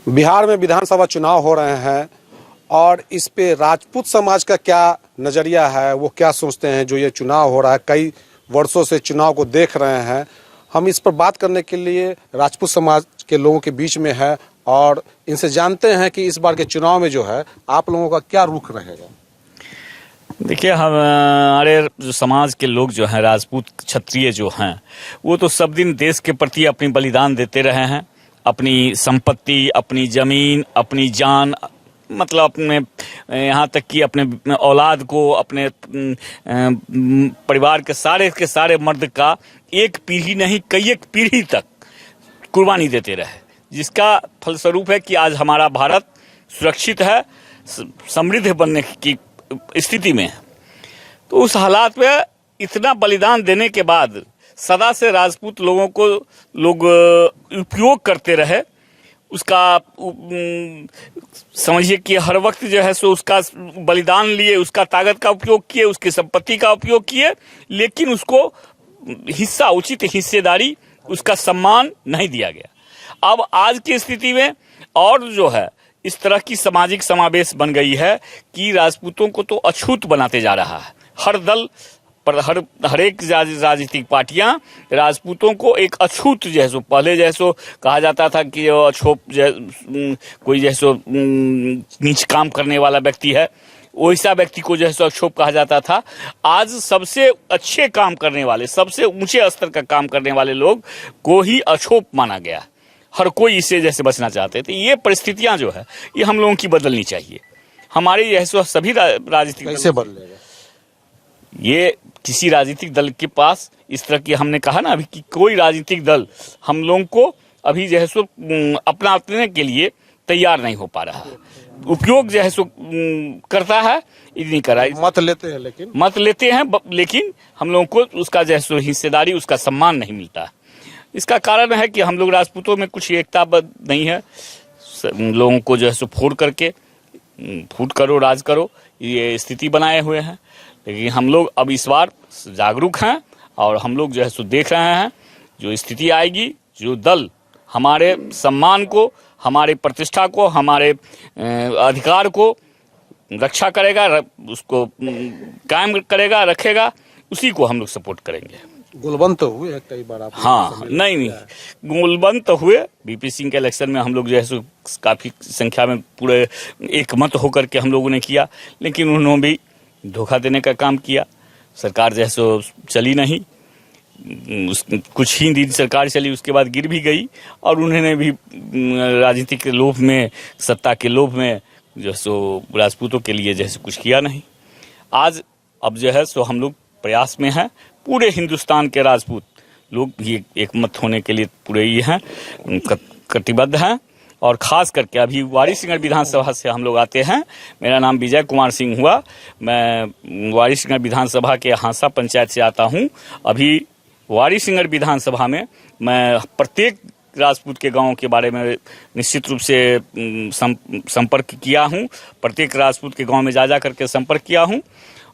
बिहार में विधानसभा चुनाव हो रहे हैं और इस पे राजपूत समाज का क्या नज़रिया है, वो क्या सोचते हैं। जो ये चुनाव हो रहा है, कई वर्षों से चुनाव को देख रहे हैं। हम इस पर बात करने के लिए राजपूत समाज के लोगों के बीच में है और इनसे जानते हैं कि इस बार के चुनाव में जो है आप लोगों का क्या रुख रहेगा। देखिए, हमारे जो समाज के लोग जो हैं, राजपूत क्षत्रिय जो हैं, वो तो सब दिन देश के प्रति अपनी बलिदान देते रहे हैं। अपनी संपत्ति, अपनी जमीन, अपनी जान, मतलब अपने यहाँ तक कि अपने औलाद को, अपने परिवार के सारे मर्द का एक पीढ़ी नहीं कई एक पीढ़ी तक कुर्बानी देते रहे, जिसका फलस्वरूप है कि आज हमारा भारत सुरक्षित है, समृद्ध बनने की स्थिति में है। तो उस हालात में इतना बलिदान देने के बाद सदा से राजपूत लोगों को लोग उपयोग करते रहे। उसका समझिए कि हर वक्त जो है सो उसका बलिदान लिए, उसका ताकत का उपयोग किए, उसकी संपत्ति का उपयोग किए, लेकिन उसको हिस्सा, उचित हिस्सेदारी, उसका सम्मान नहीं दिया गया। अब आज की स्थिति में और जो है इस तरह की सामाजिक समावेश बन गई है कि राजपूतों को तो अछूत बनाते जा रहा है। हर दल पर हर एक राजनीतिक पार्टियां राजपूतों को एक अछूत जैसो, पहले जैसो कहा जाता था कि अछूत कोई जैसो नीच काम करने वाला व्यक्ति है, वैसा व्यक्ति को जैसो अछूत कहा जाता था। आज सबसे अच्छे काम करने वाले, सबसे ऊंचे स्तर का काम करने वाले लोग को ही अछूत माना गया। हर कोई इससे जैसे बचना चाहते थे। ये परिस्थितियां जो है ये हम लोगों की बदलनी चाहिए। हमारे जैसे सभी राजनीतिक कैसे बदलेगा ये, किसी राजनीतिक दल के पास इस तरह की, हमने कहा ना अभी कि कोई राजनीतिक दल हम लोगों को अभी जो है सो अपनाने के लिए तैयार नहीं हो पा रहा है। उपयोग जो है सो करता है, नहीं कर रहा है। मत लेते हैं लेकिन हम लोगों को उसका जो है सो हिस्सेदारी, उसका सम्मान नहीं मिलता है। इसका कारण है कि हम लोग राजपूतों में कुछ एकता नहीं है। लोगों को जो है सो फोड़ करके फूट करो राज करो, ये स्थिति बनाए हुए हैं। लेकिन हम लोग अब इस बार जागरूक हैं और हम लोग जो है सो देख रहे हैं जो स्थिति आएगी, जो दल हमारे सम्मान को, हमारे प्रतिष्ठा को, हमारे अधिकार को रक्षा करेगा, उसको कायम करेगा, रखेगा, उसी को हम लोग सपोर्ट करेंगे। गोलबंद तो हुए कई बार आप। हाँ, नहीं गोलबंद तो हुए। बीपी सिंह के इलेक्शन में हम लोग जो है काफी संख्या में पूरे एक मत होकर के हम लोगों ने किया, लेकिन उन्होंने भी धोखा देने का काम किया। सरकार जो है सो चली नहीं, कुछ ही दिन सरकार चली, उसके बाद गिर भी गई और उन्होंने भी राजनीति के लोभ में, सत्ता के लोभ में जो है सो राजपूतों के लिए जैसे कुछ किया नहीं। आज अब जो है सो हम लोग प्रयास में हैं, पूरे हिंदुस्तान के राजपूत लोग भी एक मत होने के लिए पूरे ही हैं, कटिबद्ध हैं। और खास करके अभी वारिसनगर विधानसभा से हम लोग आते हैं। मेरा नाम विजय कुमार सिंह हुआ, मैं वारिसनगर विधानसभा के हांसा पंचायत से आता हूं। अभी वारिसनगर विधानसभा में मैं प्रत्येक राजपूत के गांव के बारे में निश्चित रूप से संपर्क किया हूं। प्रत्येक राजपूत के गांव में जा करके संपर्क किया हूं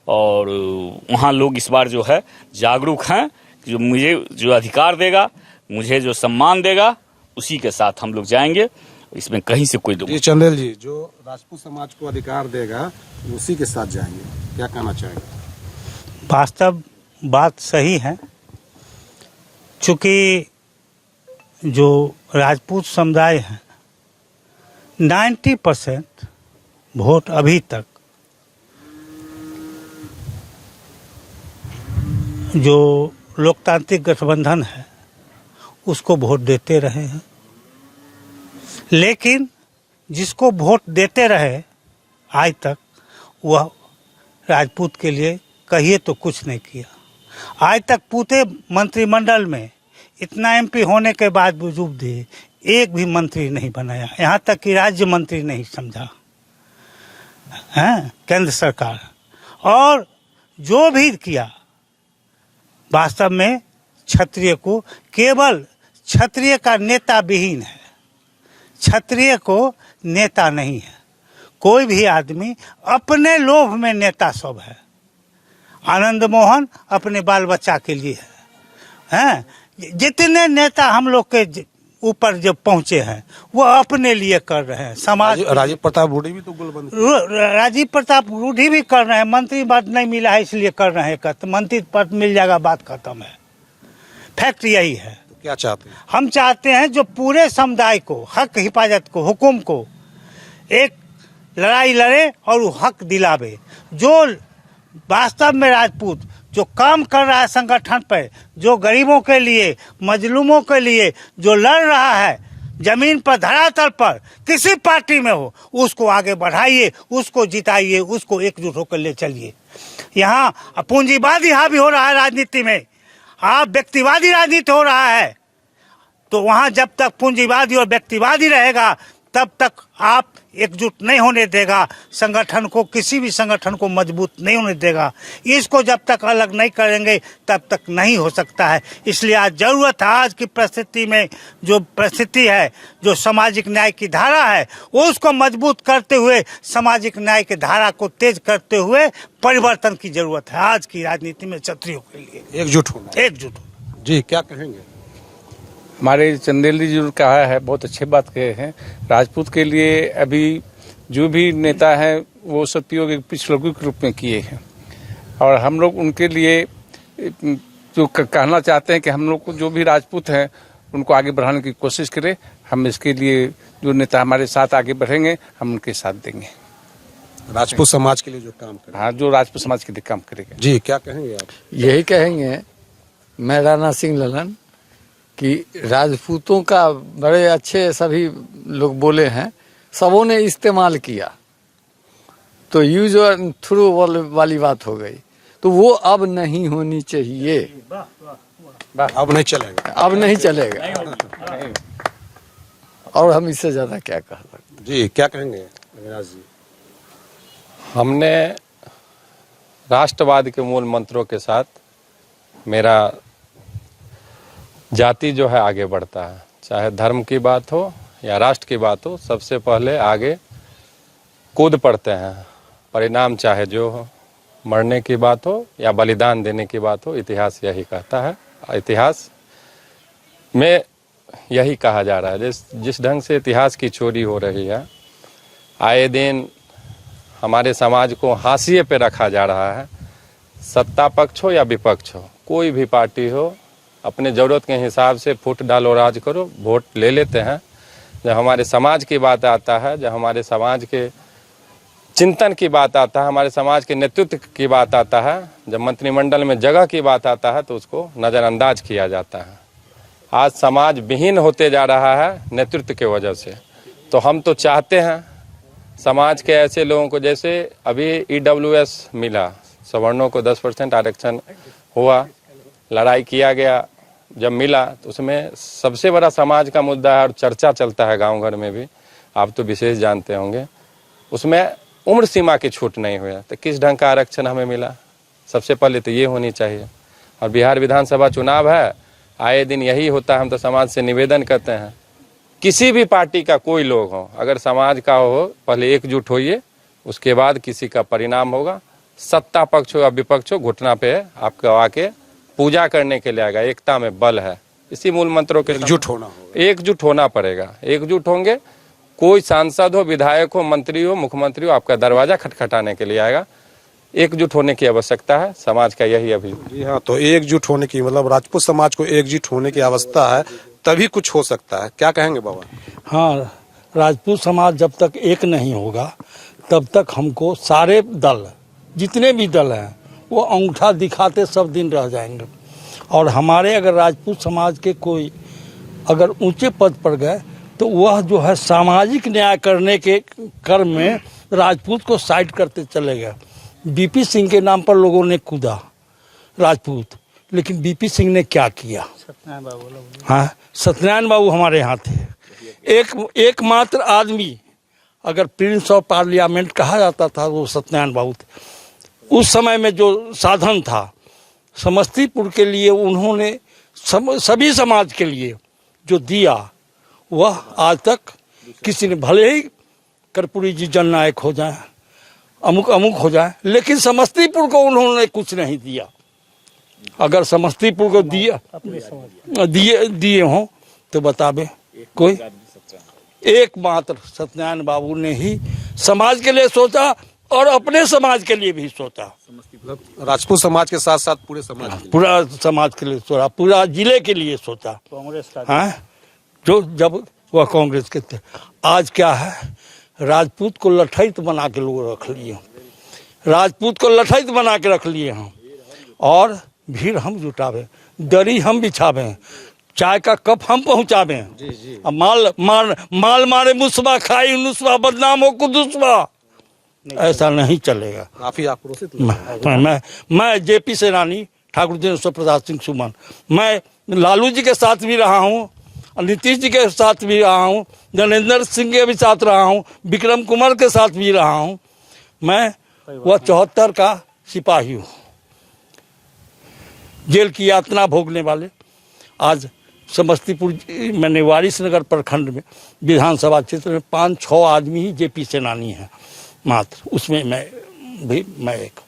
और वहाँ लोग इस बार जो है जागरूक हैं। जो मुझे जो अधिकार देगा, मुझे जो सम्मान देगा, उसी के साथ हम लोग जाएंगे। इसमें कहीं से कोई जी चंदेल जी, जो राजपूत समाज को अधिकार देगा उसी के साथ जाएंगे, क्या कहना चाहेंगे? वास्तव बात सही है, चूंकि जो राजपूत समुदाय है 90% वोट अभी तक जो लोकतांत्रिक गठबंधन है उसको वोट देते रहे हैं। लेकिन जिसको वोट देते रहे आज तक, वह राजपूत के लिए कहिए तो कुछ नहीं किया। आज तक पूरे मंत्रिमंडल में इतना एमपी होने के बावजूद भी एक भी मंत्री नहीं बनाया, यहाँ तक कि राज्य मंत्री नहीं समझा है केंद्र सरकार। और जो भी किया वास्तव में क्षत्रिय को, केवल क्षत्रिय का नेता विहीन है, क्षत्रिय को नेता नहीं है। कोई भी आदमी अपने लोभ में नेता सब है। आनंद मोहन अपने बाल बच्चा के लिए है। जितने नेता हम लोग के ऊपर जब पहुंचे हैं वो अपने लिए कर रहे हैं, समाज। राजीव प्रताप रूढ़ी भी तो गोलबंद राजीव प्रताप रूढ़ी भी कर रहे हैं, मंत्री पद नहीं मिला है इसलिए कर रहे हैं, कहते मंत्री पद मिल जाएगा बात खत्म है। फैक्ट यही है। तो क्या चाहते हैं? हम चाहते हैं जो पूरे समुदाय को हक हिफाजत को, हुकुम को एक लड़ाई लड़े और वो हक दिलावे। जो वास्तव में राजपूत जो काम कर रहा है संगठन पे, जो गरीबों के लिए, मजलूमों के लिए जो लड़ रहा है जमीन पर, धरातल पर, किसी पार्टी में हो, उसको आगे बढ़ाइए, उसको जिताइए, उसको एकजुट होकर ले चलिए। यहाँ पूंजीवादी हावी हो रहा है राजनीति में, आप व्यक्तिवादी राजनीति हो रहा है, तो वहाँ जब तक पूंजीवादी और व्यक्तिवादी रहेगा तब तक आप एकजुट नहीं होने देगा संगठन को, किसी भी संगठन को मजबूत नहीं होने देगा। इसको जब तक अलग नहीं करेंगे तब तक नहीं हो सकता है। इसलिए आज जरूरत है, आज की परिस्थिति में जो परिस्थिति है, जो सामाजिक न्याय की धारा है, उसको मजबूत करते हुए, सामाजिक न्याय की धारा को तेज करते हुए परिवर्तन की जरूरत है आज की राजनीति में क्षत्रियों के लिए। एकजुट होना। एकजुट जी, क्या कहेंगे? हमारे चंदेल जी जो कहा है बहुत अच्छी बात कहे हैं। राजपूत के लिए अभी जो भी नेता हैं वो सत्योग एक पिछड़ों के रूप में किए हैं, और हम लोग उनके लिए जो कहना चाहते हैं कि हम लोग को जो भी राजपूत हैं उनको आगे बढ़ाने की कोशिश करें। हम इसके लिए जो नेता हमारे साथ आगे बढ़ेंगे हम उनके साथ देंगे, राजपूत समाज के लिए जो काम करें। हाँ, जो राजपूत समाज के लिए काम करेगा। जी, क्या कहेंगे आप? यही कहेंगे मैं राणा सिंह ललन कि राजपूतों का बड़े अच्छे सभी लोग बोले हैं, सबों ने इस्तेमाल किया, तो यूज और थ्रू वाली बात हो गई, तो वो अब नहीं होनी चाहिए। अब नहीं चलेगा, अब नहीं चलेगा, और हम इससे ज्यादा क्या कह सकते। जी, क्या कहेंगे अविनाश जी? हमने राष्ट्रवाद के मूल मंत्रों के साथ मेरा जाति जो है आगे बढ़ता है, चाहे धर्म की बात हो या राष्ट्र की बात हो, सबसे पहले आगे कूद पड़ते हैं। परिणाम चाहे जो हो, मरने की बात हो या बलिदान देने की बात हो, इतिहास यही कहता है। इतिहास में यही कहा जा रहा है। जिस ढंग से इतिहास की चोरी हो रही है, आए दिन हमारे समाज को हाशिए पे रखा जा रहा है। सत्ता पक्ष हो या विपक्ष हो, कोई भी पार्टी हो, अपने ज़रूरत के हिसाब से फुट डालो, राज करो, वोट ले लेते हैं। जब हमारे समाज की बात आता है, जब हमारे समाज के चिंतन की बात आता है, हमारे समाज के नेतृत्व की बात आता है, जब मंत्रिमंडल में जगह की बात आता है, तो उसको नज़रअंदाज किया जाता है। आज समाज विहीन होते जा रहा है नेतृत्व के वजह से। तो हम तो चाहते हैं समाज के ऐसे लोगों को, जैसे अभी EWS मिला, सवर्णों को 10% आरक्षण हुआ, लड़ाई किया गया, जब मिला तो उसमें सबसे बड़ा समाज का मुद्दा है और चर्चा चलता है गांव घर में भी, आप तो विशेष जानते होंगे, उसमें उम्र सीमा की छूट नहीं हुआ। तो किस ढंग का आरक्षण हमें मिला? सबसे पहले तो ये होनी चाहिए। और बिहार विधानसभा चुनाव है, आए दिन यही होता है। हम तो समाज से निवेदन करते हैं, किसी भी पार्टी का कोई लोग हो, अगर समाज का हो, पहले एकजुट होइए, उसके बाद किसी का परिणाम होगा। सत्ता पक्ष हो या विपक्ष हो, घुटना पे आपको आके पूजा करने के लिए आएगा। एकता में बल है, इसी मूल मंत्रों के एकजुट होना होगा। एकजुट होना पड़ेगा। एकजुट होंगे, कोई सांसद हो, विधायक हो, मंत्री हो, मुख्यमंत्री हो, आपका दरवाजा खटखटाने के लिए आएगा। एकजुट होने की आवश्यकता है, समाज का यही अभी। जी हाँ, तो एकजुट होने की मतलब राजपूत समाज को एकजुट होने की आवश्यकता है, तभी कुछ हो सकता है। क्या कहेंगे बाबा? हाँ, राजपूत समाज जब तक एक नहीं होगा तब तक हमको सारे दल, जितने भी दल हैं, वो अंगूठा दिखाते सब दिन रह जाएंगे। और हमारे अगर राजपूत समाज के कोई अगर ऊंचे पद पर गए तो वह जो है सामाजिक न्याय करने के क्रम में राजपूत को साइड करते चले गए। बीपी सिंह के नाम पर लोगों ने कूदा राजपूत, लेकिन बीपी सिंह ने क्या किया? हाँ, सत्यनारायण बाबू हमारे यहाँ थे। एकमात्र आदमी अगर प्रिंस ऑफ पार्लियामेंट कहा जाता था वो सत्यनारायण बाबू थे। उस समय में जो साधन था समस्तीपुर के लिए, उन्होंने सभी समाज के लिए जो दिया, वह आज तक किसी ने, भले ही कर्पूरी जी जननायक हो जाए, अमुक हो जाए, लेकिन समस्तीपुर को उन्होंने कुछ नहीं दिया। अगर समस्तीपुर को दिए हों तो बतावे कोई एकमात्र सत्यनारायण बाबू ने ही समाज के लिए सोचा और अपने समाज के लिए भी सोचा। राजपूत समाज के साथ साथ पूरे समाज के लिए। पूरा समाज के लिए सोचा, पूरा जिले के लिए सोचा। कांग्रेस का हाँ, जो जब वह कांग्रेस के थे। आज क्या है, राजपूत को लठैत बना के लोग रख लिए, राजपूत को लठैत बना के रख लिए हम। और भीड़ हम जुटावे, दरी हम बिछावे, चाय का कप हम पहुंचावे। अब माल मारे मुसबा, खाई नुसबा, बदनाम हो कुदुसबा, ऐसा नहीं चलेगा। काफी आक्रोशित मैं जेपी सेनानी, ठाकुर दिनेश्वर प्रसाद सिंह सुमन, मैं लालू जी के साथ भी रहा हूँ, नीतीश जी के साथ भी रहा हूँ, ज्ञानेंद्र सिंह के भी साथ रहा हूँ, विक्रम कुमार के साथ भी रहा हूँ। मैं वह 74 का सिपाही हूँ, जेल की यातना भोगने वाले। आज समस्तीपुर मैंने वारिसनगर प्रखंड में विधानसभा क्षेत्र में 5-6 आदमी ही जेपी सेनानी हैं मात्र, उसमें मैं एक।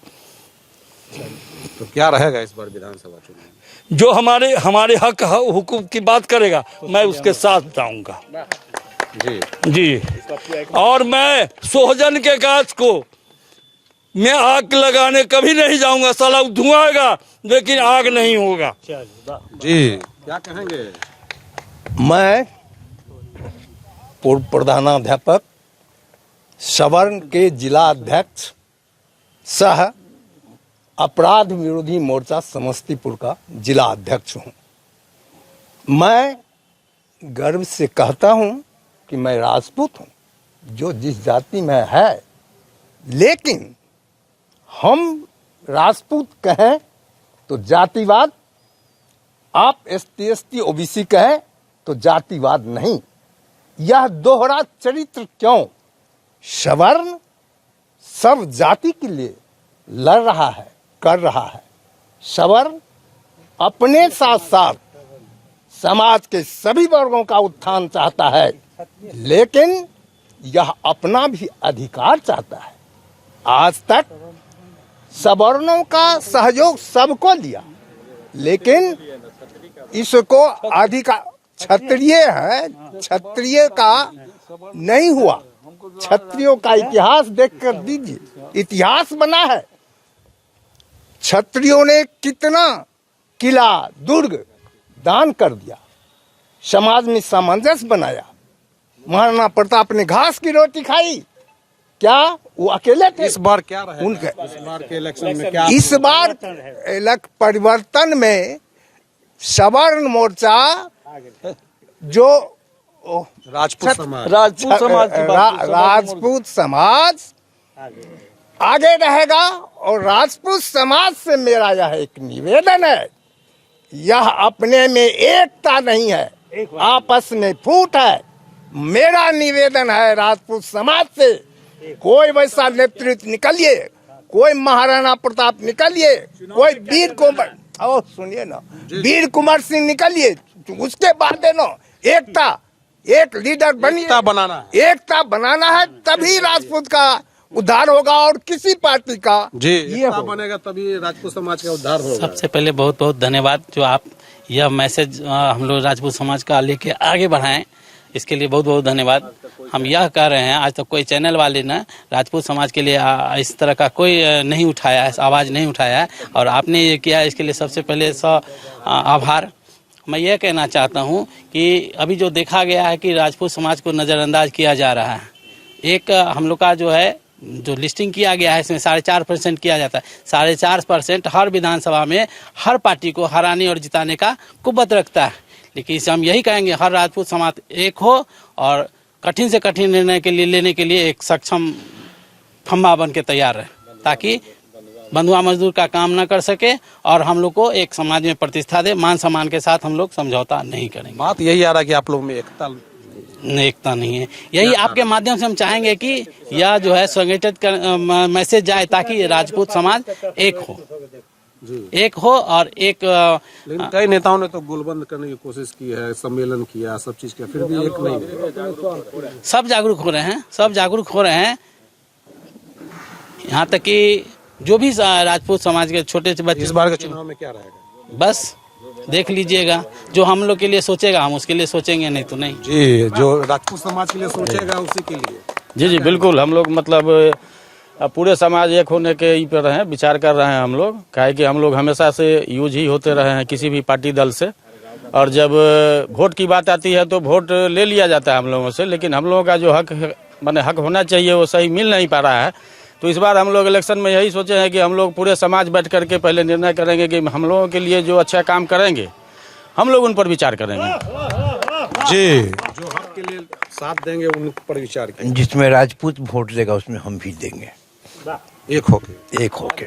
तो क्या रहेगा इस बार विधानसभा चुनाव? जो हमारे हक हुकूक की बात करेगा, मैं उसके साथ जाऊंगा जी। और मैं सोहजन के गाछ को मैं आग लगाने कभी नहीं जाऊंगा। साला धुआं आएगा लेकिन आग नहीं होगा जी। क्या कहेंगे? मैं पूर्व प्रधानाध्यापक, सवर्ण के जिला अध्यक्ष सह अपराध विरोधी मोर्चा समस्तीपुर का जिला अध्यक्ष हूँ। मैं गर्व से कहता हूँ कि मैं राजपूत हूँ, जो जिस जाति में है, लेकिन हम राजपूत कहें तो जातिवाद, आप ST OBC कहें तो जातिवाद नहीं। यह दोहरा चरित्र क्यों? सवर्ण सब जाति के लिए लड़ रहा है, कर रहा है। सवर्ण अपने साथ साथ समाज के सभी वर्गों का उत्थान चाहता है, लेकिन यह अपना भी अधिकार चाहता है। आज तक सवर्णों का सहयोग सबको लिया, लेकिन इसको अधिकार क्षत्रिय है, क्षत्रिय का नहीं हुआ। क्षत्रियों का इतिहास देखकर दीजिए, इतिहास बना है। क्षत्रियों ने कितना किला दुर्ग दान कर दिया, समाज में सामंजस्य बनाया। महाराणा प्रताप ने घास की रोटी खाई, क्या वो अकेले थे? इस बार क्या रहेगा? उनके इस बार के इलेक्शन में क्या? इस बार परिवर्तन में सवर्ण मोर्चा जो राजपूत समाज राजपूत समाज आगे रहेगा। और राजपूत समाज से मेरा यह एक निवेदन है, यह अपने में एकता नहीं है, आपस में फूट है। मेरा निवेदन है राजपूत समाज से, कोई वैसा नेतृत्व निकलिए, कोई महाराणा प्रताप निकलिए, कोई वीर कुमार, और सुनिए ना, वीर कुमार सिंह निकलिए, उसके बाद ना एकता, एक लीडर बनिए, एकता बनाना है, तभी राजपूत का उद्धार होगा। और किसी पार्टी का जी एकता बनेगा तभी राजपूत समाज का उद्धार होगा। सबसे पहले बहुत बहुत धन्यवाद जो आप यह मैसेज हम लोग राजपूत समाज का लेके आगे बढ़ाएं, इसके लिए बहुत बहुत धन्यवाद। हम यह कह रहे हैं, आज तक कोई चैनल वाले ने राजपूत समाज के लिए इस तरह का कोई नहीं उठाया है, आवाज़ नहीं उठाया है, और आपने ये किया, इसके लिए सबसे पहले आभार। मैं ये कहना चाहता हूँ कि अभी जो देखा गया है कि राजपूत समाज को नज़रअंदाज किया जा रहा है। एक हम लोग का जो है जो लिस्टिंग किया गया है, इसमें 4.5% किया जाता है। 4.5% हर विधानसभा में हर पार्टी को हराने और जिताने का कुव्वत रखता है। लेकिन इसे हम यही कहेंगे, हर राजपूत समाज एक हो और कठिन से कठिन निर्णय के लिए लेने के लिए एक सक्षम खम्भा बन के तैयार रहे, ताकि बंधुआ मजदूर का काम न कर सके और हम लोग को एक समाज में प्रतिष्ठा दे। मान सम्मान के साथ हम लोग समझौता नहीं करेंगे। बात यही आ रहा है कि आप लोग में एकता नहीं है। यही आपके माध्यम से हम चाहेंगे कि यह जो है संगठित मैसेज जाए, ताकि राजपूत समाज एक हो और एक। लेकिन कई नेताओं ने तो गोलबंद करने की कोशिश की है, सम्मेलन किया, सब चीज किया, फिर भी एक नहीं। सब जागरूक हो रहे हैं, यहाँ तक कि जो भी राजपूत समाज के छोटे से बच्चे। इस बार के चुनाव में क्या रहेगा? बस देख लीजिएगा, जो हम लोग के लिए सोचेगा हम उसके लिए सोचेंगे, नहीं तो नहीं। जी, जो राजपूत समाज के लिए सोचेगा उसी के लिए। जी जी बिल्कुल, हम लोग मतलब पूरे समाज एक होने के ही पर हैं, विचार कर रहे हैं हम लोग। काहे कि हम लोग हमेशा से यूज ही होते रहे हैं किसी भी पार्टी दल से, और जब वोट की बात आती है तो वोट ले लिया जाता है हम लोगों से, लेकिन हम लोगों का जो हक माने हक होना चाहिए वो सही मिल नहीं पा रहा है। तो इस बार हम लोग इलेक्शन में यही सोचे हैं कि हम लोग पूरे समाज बैठ करके पहले निर्णय करेंगे कि हम लोगों के लिए जो अच्छा काम करेंगे हम लोग उन पर विचार करेंगे। जी, जो हक के लिए साथ देंगे उन पर विचार करेंगे। जिसमें राजपूत वोट देगा उसमें हम भी देंगे, एक होके।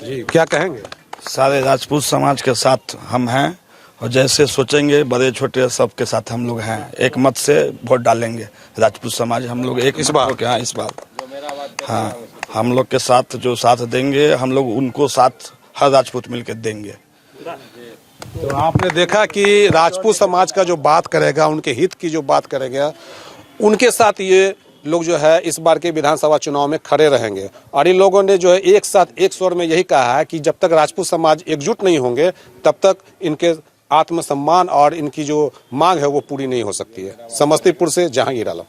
जी, क्या कहेंगे? सारे राजपूत समाज के साथ हम हैं, और जैसे सोचेंगे बड़े छोटे सबके साथ हम लोग हैं। एक मत से वोट डालेंगे राजपूत समाज, हम लोग एक इस बार? हाँ, इस बार हाँ, हम लोग के साथ जो साथ देंगे हम लोग उनको साथ हर राजपूत मिलकर देंगे। तो आपने देखा कि राजपूत समाज का जो बात करेगा, उनके हित की जो बात करेगा, उनके साथ ये लोग जो है इस बार के विधानसभा चुनाव में खड़े रहेंगे। और इन लोगों ने जो है एक साथ एक स्वर में यही कहा है कि जब तक राजपूत समाज एकजुट नहीं होंगे तब तक इनके आत्मसम्मान और इनकी जो मांग है वो पूरी नहीं हो सकती है। समस्तीपुर से जहांगीर आलम।